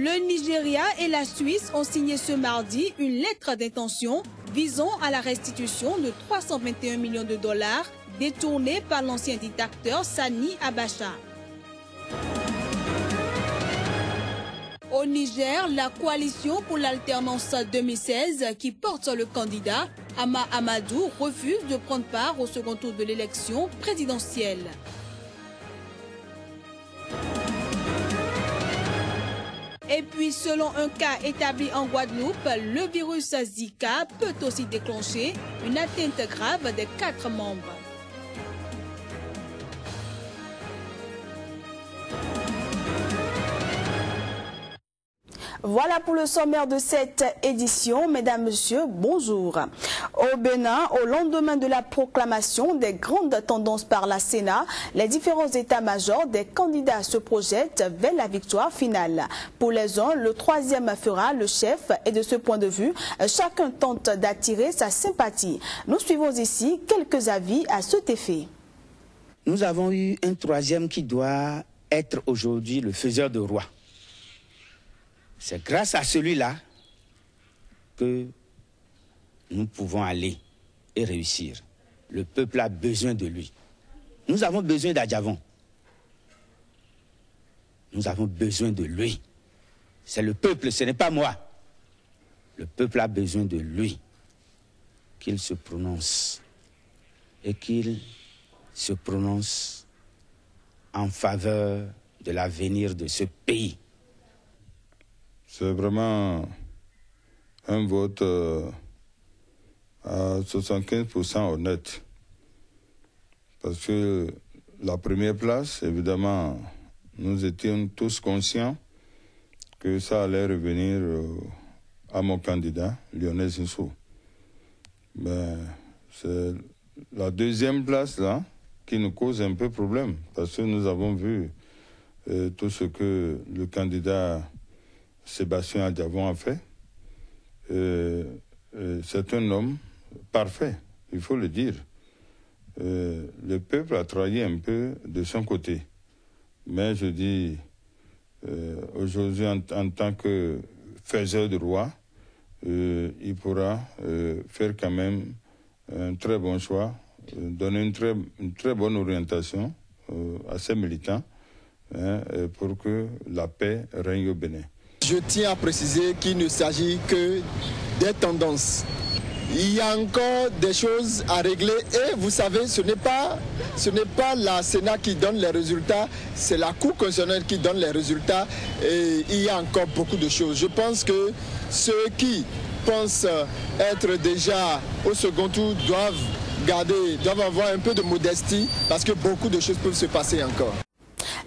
Le Nigeria et la Suisse ont signé ce mardi une lettre d'intention visant à la restitution de 321 millions de dollars détournés par l'ancien dictateur Sani Abacha. Au Niger, la coalition pour l'alternance 2016 qui porte le candidat Hama Amadou refuse de prendre part au second tour de l'élection présidentielle. Et puis, selon un cas établi en Guadeloupe, le virus Zika peut aussi déclencher une atteinte grave des 4 membres. Voilà pour le sommaire de cette édition. Mesdames, Messieurs, bonjour. Au Bénin, au lendemain de la proclamation des grandes tendances par la Sénat, les différents états-majors des candidats se projettent vers la victoire finale. Pour les uns, le 3e fera le chef et de ce point de vue, chacun tente d'attirer sa sympathie. Nous suivons ici quelques avis à cet effet. Nous avons eu un 3e qui doit être aujourd'hui le faiseur de roi. C'est grâce à celui-là que nous pouvons aller et réussir. Le peuple a besoin de lui. Nous avons besoin d'Adjavon. Nous avons besoin de lui. C'est le peuple, ce n'est pas moi. Le peuple a besoin de lui. Qu'il se prononce. Et qu'il se prononce en faveur de l'avenir de ce pays. C'est vraiment un vote à 75% honnête. Parce que la première place, évidemment, nous étions tous conscients que ça allait revenir à mon candidat, Lionel Zinsou. Mais c'est la 2e place, là, qui nous cause un peu problème. Parce que nous avons vu tout ce que le candidat Sébastien Adjavon a fait. C'est un homme parfait, il faut le dire. Le peuple a travaillé un peu de son côté. Mais je dis, aujourd'hui, en tant que faiseur de roi, il pourra faire quand même un très bon choix, donner une très bonne orientation à ses militants pour que la paix règne au Bénin. Je tiens à préciser qu'il ne s'agit que des tendances. Il y a encore des choses à régler et vous savez, ce n'est pas la Sénat qui donne les résultats, c'est la Cour constitutionnelle qui donne les résultats et il y a encore beaucoup de choses. Je pense que ceux qui pensent être déjà au second tour doivent avoir un peu de modestie parce que beaucoup de choses peuvent se passer encore.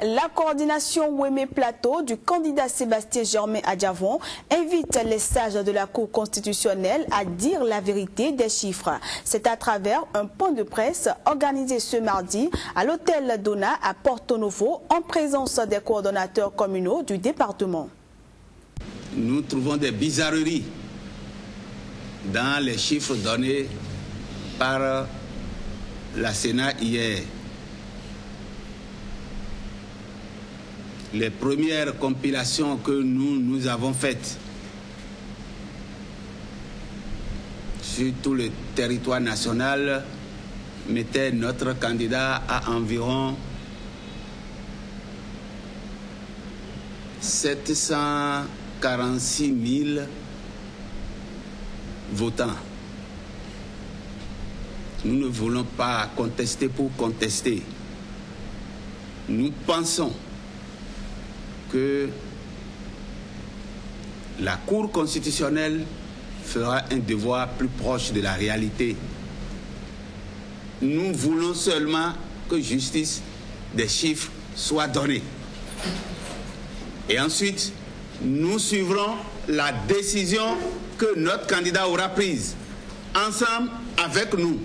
La coordination Ouémé Plateau du candidat Sébastien Germain Adjavon invite les sages de la Cour constitutionnelle à dire la vérité des chiffres. C'est à travers un point de presse organisé ce mardi à l'hôtel Dona à Porto Novo en présence des coordonnateurs communaux du département. Nous trouvons des bizarreries dans les chiffres donnés par la Sénat hier. Les premières compilations que nous avons faites sur tout le territoire national mettaient notre candidat à environ 746 000 votants. Nous ne voulons pas contester pour contester. Nous pensons que la Cour constitutionnelle fera un devoir plus proche de la réalité. Nous voulons seulement que justice des chiffres soit donnée. Et ensuite, nous suivrons la décision que notre candidat aura prise, ensemble avec nous.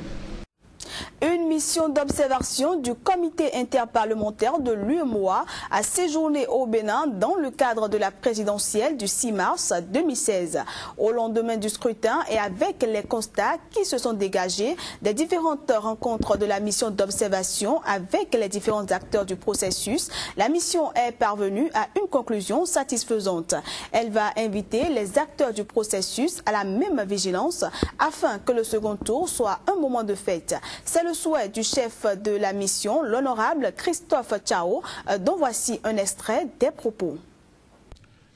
Une Une mission d'observation du comité interparlementaire de l'UEMOA a séjourné au Bénin dans le cadre de la présidentielle du 6 mars 2016. Au lendemain du scrutin et avec les constats qui se sont dégagés des différentes rencontres de la mission d'observation avec les différents acteurs du processus, la mission est parvenue à une conclusion satisfaisante. Elle va inviter les acteurs du processus à la même vigilance afin que le second tour soit un moment de fête. C'est le souhait du chef de la mission, l'honorable Christophe Chao, dont voici un extrait des propos.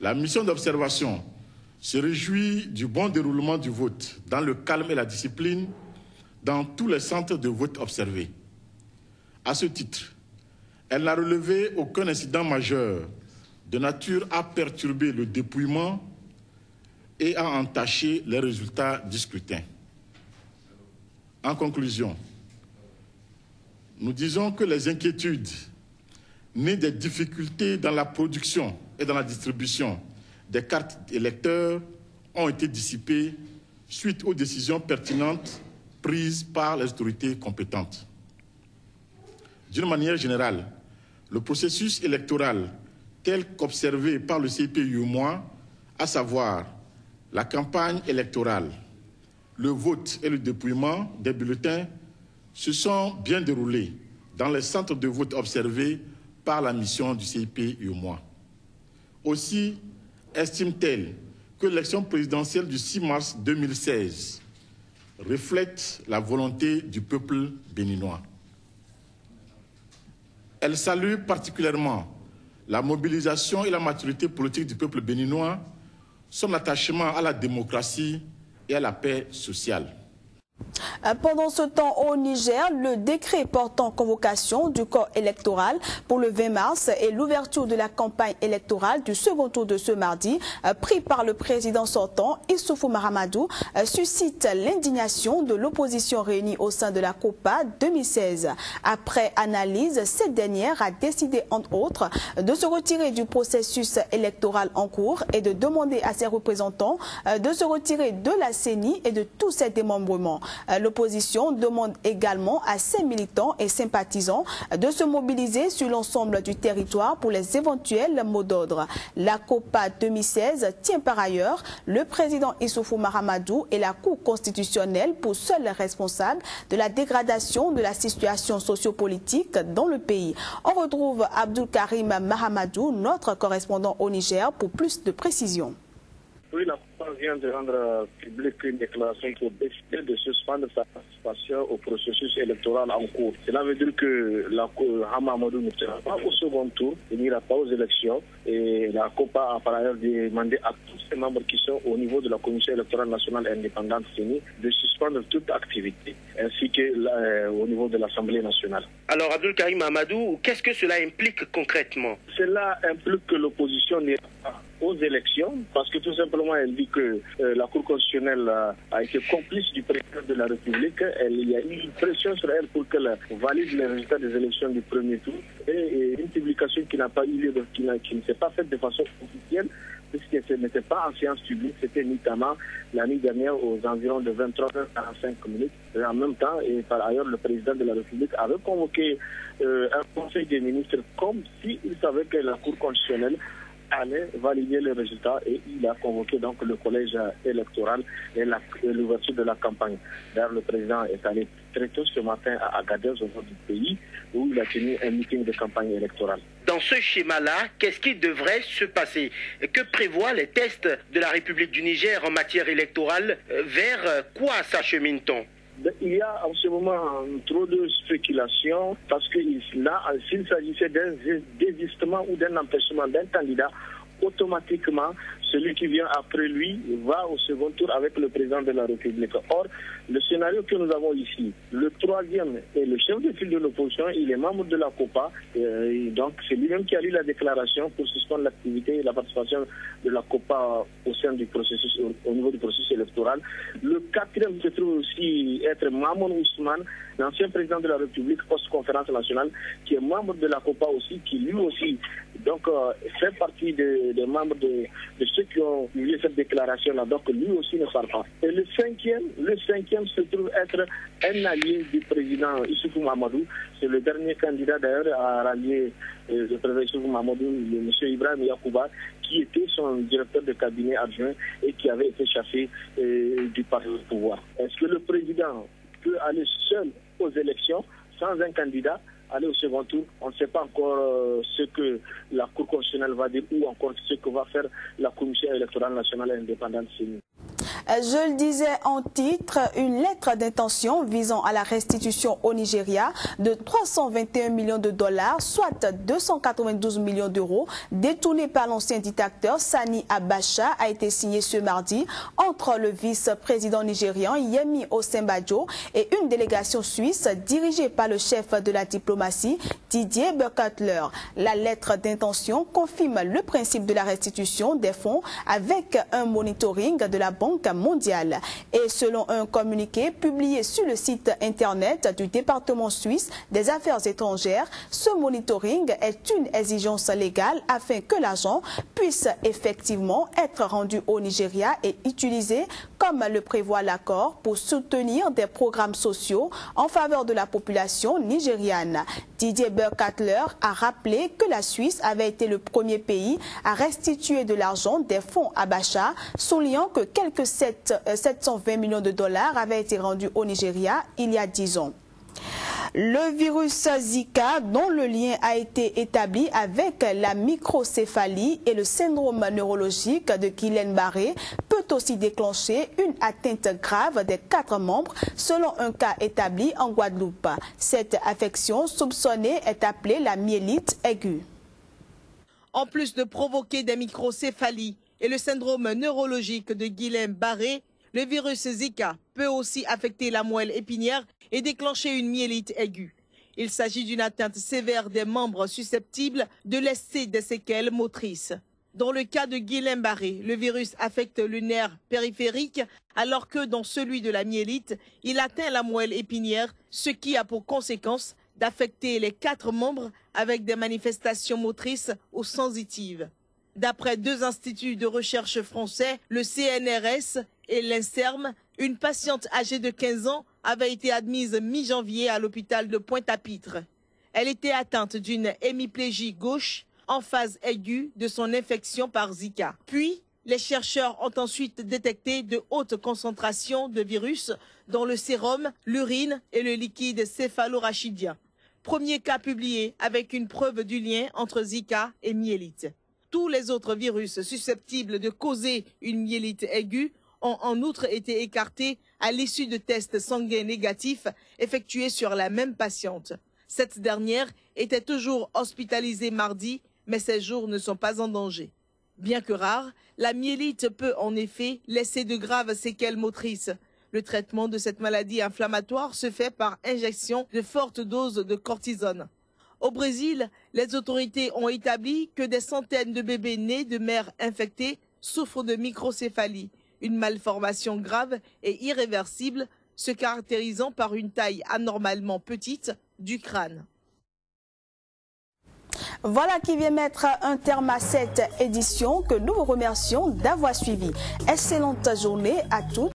La mission d'observation se réjouit du bon déroulement du vote dans le calme et la discipline dans tous les centres de vote observés. À ce titre, elle n'a relevé aucun incident majeur de nature à perturber le dépouillement et à entacher les résultats du scrutin. En conclusion, nous disons que les inquiétudes nées des difficultés dans la production et dans la distribution des cartes électeurs ont été dissipées suite aux décisions pertinentes prises par les autorités compétentes. D'une manière générale, le processus électoral tel qu'observé par le CIP-UEMOA, à savoir la campagne électorale, le vote et le dépouillement des bulletins se sont bien déroulés dans les centres de vote observés par la mission du CIP-UEMOA. Aussi estime-t-elle que l'élection présidentielle du 6 mars 2016 reflète la volonté du peuple béninois. Elle salue particulièrement la mobilisation et la maturité politique du peuple béninois, son attachement à la démocratie et à la paix sociale. Pendant ce temps, au Niger, le décret portant convocation du corps électoral pour le 20 mars et l'ouverture de la campagne électorale du second tour de ce mardi, pris par le président sortant, Issoufou Mahamadou, suscite l'indignation de l'opposition réunie au sein de la COPA 2016. Après analyse, cette dernière a décidé, entre autres, de se retirer du processus électoral en cours et de demander à ses représentants de se retirer de la CENI et de tous ses démembrements. L'opposition demande également à ses militants et sympathisants de se mobiliser sur l'ensemble du territoire pour les éventuels mots d'ordre. La COPA 2016 tient par ailleurs le président Issoufou Mahamadou et la Cour constitutionnelle pour seuls responsables de la dégradation de la situation sociopolitique dans le pays. On retrouve Abdul Karim Mahamadou, notre correspondant au Niger, pour plus de précisions. Oui, la COPA vient de rendre publique une déclaration pour décider de suspendre sa participation au processus électoral en cours. Cela veut dire que la Hamamadou ne sera pas au second tour, il n'ira pas aux élections. Et la COPA a par ailleurs demandé à tous ses membres qui sont au niveau de la Commission électorale nationale indépendante CENI de suspendre toute activité, ainsi qu'au niveau de l'Assemblée nationale. Alors, Abdul Karim Mahamadou, qu'est-ce que cela implique concrètement? Cela implique que l'opposition n'ira pas aux élections, parce que tout simplement elle dit que la Cour constitutionnelle a été complice du président de la République. Il y a eu une pression sur elle pour qu'elle valide les résultats des élections du premier tour, et une publication qui n'a pas eu lieu, qui ne s'est pas faite de façon officielle, puisque ce n'était pas en séance publique, c'était notamment la nuit dernière aux environs de 23h45. Et en même temps, et par ailleurs, le président de la République avait convoqué un conseil des ministres comme s'il savait que la Cour constitutionnelle allait valider les résultats, et il a convoqué donc le collège électoral et l'ouverture de la campagne. D'ailleurs, le président est allé très tôt ce matin à Agadez, au nord du pays, où il a tenu un meeting de campagne électorale. Dans ce schéma-là, qu'est-ce qui devrait se passer? Que prévoient les tests de la République du Niger en matière électorale? Vers quoi s'achemine-t-on? Il y a en ce moment trop de spéculations, parce que là, s'il s'agissait d'un désistement ou d'un empêchement d'un candidat, automatiquement, celui qui vient après lui va au second tour avec le président de la République. Or, le scénario que nous avons ici, le troisième est le chef de file de l'opposition, il est membre de la COPA, donc c'est lui-même qui a lu la déclaration pour suspendre l'activité et la participation de la COPA au sein du processus, au niveau du processus électoral. Le quatrième se trouve aussi être Mamoun Ousmane, l'ancien président de la République post-conférence nationale, qui est membre de la COPA aussi, qui lui aussi donc fait partie de des membres de ceux qui ont publié cette déclaration-là. Donc lui aussi ne parle pas. Et le cinquième se trouve être un allié du président Issoufou Mahamadou. C'est le dernier candidat d'ailleurs à rallier le président Issoufou Mahamadou, M. Ibrahim Yacouba, qui était son directeur de cabinet adjoint et qui avait été chassé du parti au pouvoir. Est-ce que le président peut aller seul aux élections sans un candidat, aller au second tour? On ne sait pas encore ce que la Cour constitutionnelle va dire ou encore ce que va faire la Commission électorale nationale indépendante. Je le disais en titre, une lettre d'intention visant à la restitution au Nigeria de 321 millions de dollars, soit 292 millions d'euros, détournés par l'ancien dictateur Sani Abacha, a été signée ce mardi entre le vice-président nigérian Yemi Osinbajo et une délégation suisse dirigée par le chef de la diplomatie Didier Burkhalter. La lettre d'intention confirme le principe de la restitution des fonds avec un monitoring de la Banque mondiale. Et selon un communiqué publié sur le site internet du département suisse des affaires étrangères, ce monitoring est une exigence légale afin que l'argent puisse effectivement être rendu au Nigeria et utilisé comme le prévoit l'accord pour soutenir des programmes sociaux en faveur de la population nigériane. Didier Burkhalter a rappelé que la Suisse avait été le premier pays à restituer de l'argent des fonds Abacha, soulignant que quelques 720 millions de dollars avaient été rendus au Nigeria il y a 10 ans. Le virus Zika, dont le lien a été établi avec la microcéphalie et le syndrome neurologique de Guillain-Barré, peut aussi déclencher une atteinte grave des 4 membres, selon un cas établi en Guadeloupe. Cette affection soupçonnée est appelée la myélite aiguë. En plus de provoquer des microcéphalies et le syndrome neurologique de Guillain-Barré, le virus Zika peut aussi affecter la moelle épinière et déclencher une myélite aiguë. Il s'agit d'une atteinte sévère des membres susceptibles de laisser des séquelles motrices. Dans le cas de Guillain-Barré, le virus affecte le nerf périphérique, alors que dans celui de la myélite, il atteint la moelle épinière, ce qui a pour conséquence d'affecter les 4 membres avec des manifestations motrices ou sensitives. D'après 2 instituts de recherche français, le CNRS et l'INSERM, une patiente âgée de 15 ans avait été admise mi-janvier à l'hôpital de Pointe-à-Pitre. Elle était atteinte d'une hémiplégie gauche en phase aiguë de son infection par Zika. Puis, les chercheurs ont ensuite détecté de hautes concentrations de virus dans le sérum, l'urine et le liquide céphalorachidien. Premier cas publié avec une preuve du lien entre Zika et myélite. Tous les autres virus susceptibles de causer une myélite aiguë ont en outre été écartés à l'issue de tests sanguins négatifs effectués sur la même patiente. Cette dernière était toujours hospitalisée mardi, mais ses jours ne sont pas en danger. Bien que rare, la myélite peut en effet laisser de graves séquelles motrices. Le traitement de cette maladie inflammatoire se fait par injection de fortes doses de cortisone. Au Brésil, les autorités ont établi que des centaines de bébés nés de mères infectées souffrent de microcéphalie, une malformation grave et irréversible se caractérisant par une taille anormalement petite du crâne. Voilà qui vient mettre un terme à cette édition que nous vous remercions d'avoir suivi. Excellente journée à tous.